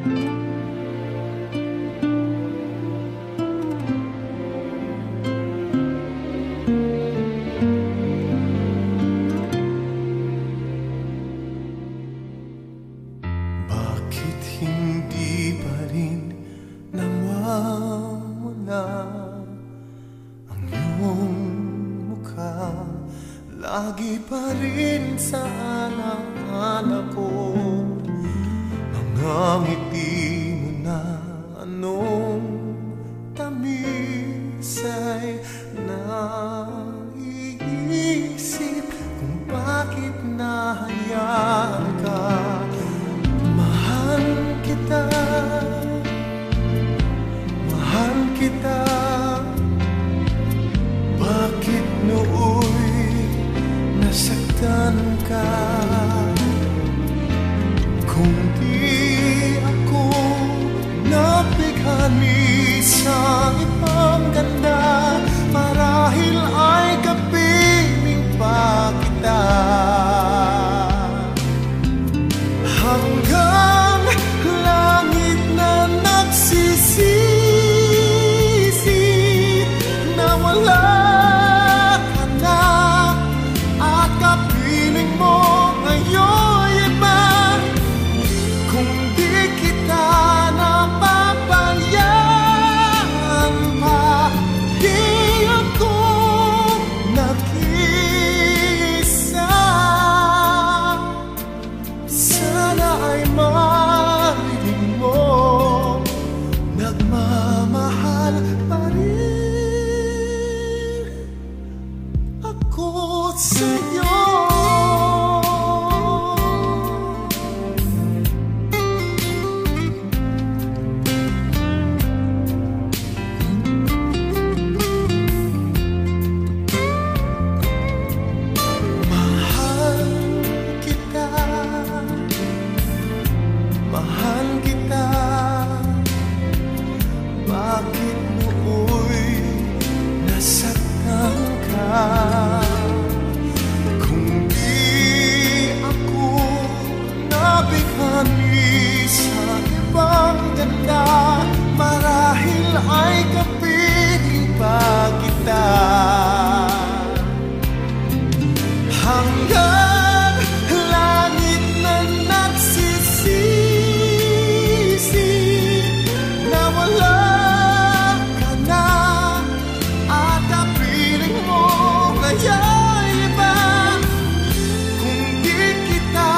Bakit hindi pa rin nawawala ang iyong mukha? Lagi pa rin sa alaala ko mga ngiti mo na anong tamis ay naiisip kung bakit nahayaan ka. Mahal kita, mahal kita. Bakit nooy nasaktan ka? Kung di ako nabighani sa ibang ganda, marahil ay kapiling pa kita. Hanggang langit na nagsisisi na wala ka na, at kapiling mo ngayon iba. Kung di kita napapabayaan pa, di ako nag-iisa. Sana ay marinig mo, nagmamahal pa rin ako sa'yo. Mahal kita, mahal kita. Bakit nooy nasaktan ka? Kung di ako nabighani sa ibang ganda, marahil ay kapiling pa kita. Hanggang langit na nagsisisi na wala ka na, at kapiling mo ngayon iba. Kung di kita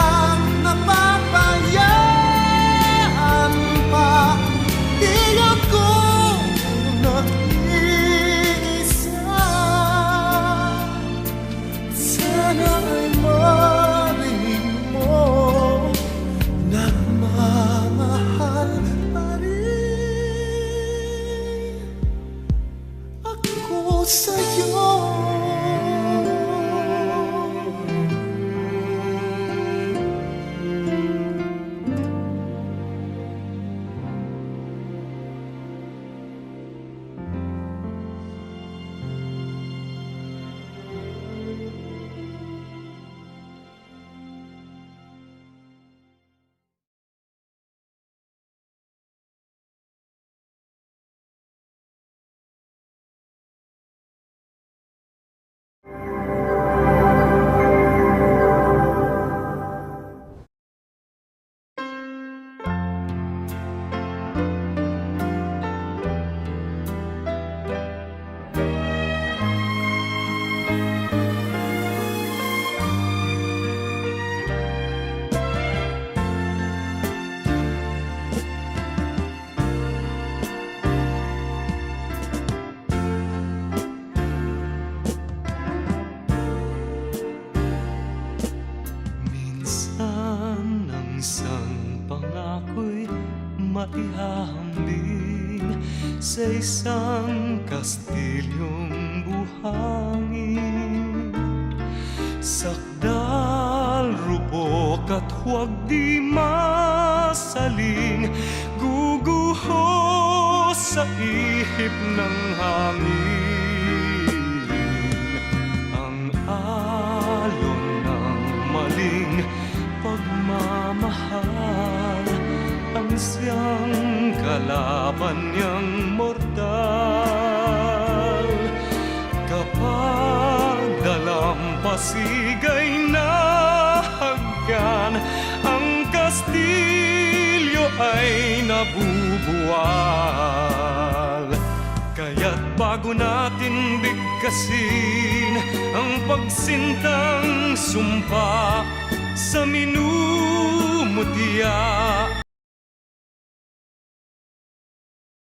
napapabayaan pa, di ako nag-iisa. Sana ay marinig mo, nagmamahal pa rin ako sa'yo. maihahambing sa isang kastilyong buhangin. Sakdal, rupok at huwag di masaling, guguho sa ihip ng hangin. Ang alon ng maling pagmamahal, ang siyang kalaban niyang mortal. Kapag dalampasigay na haggan, ang Kastilyo ay nabubuwal. Kaya't bago natin bigkasin ang pagsintang sumpa sa minumutya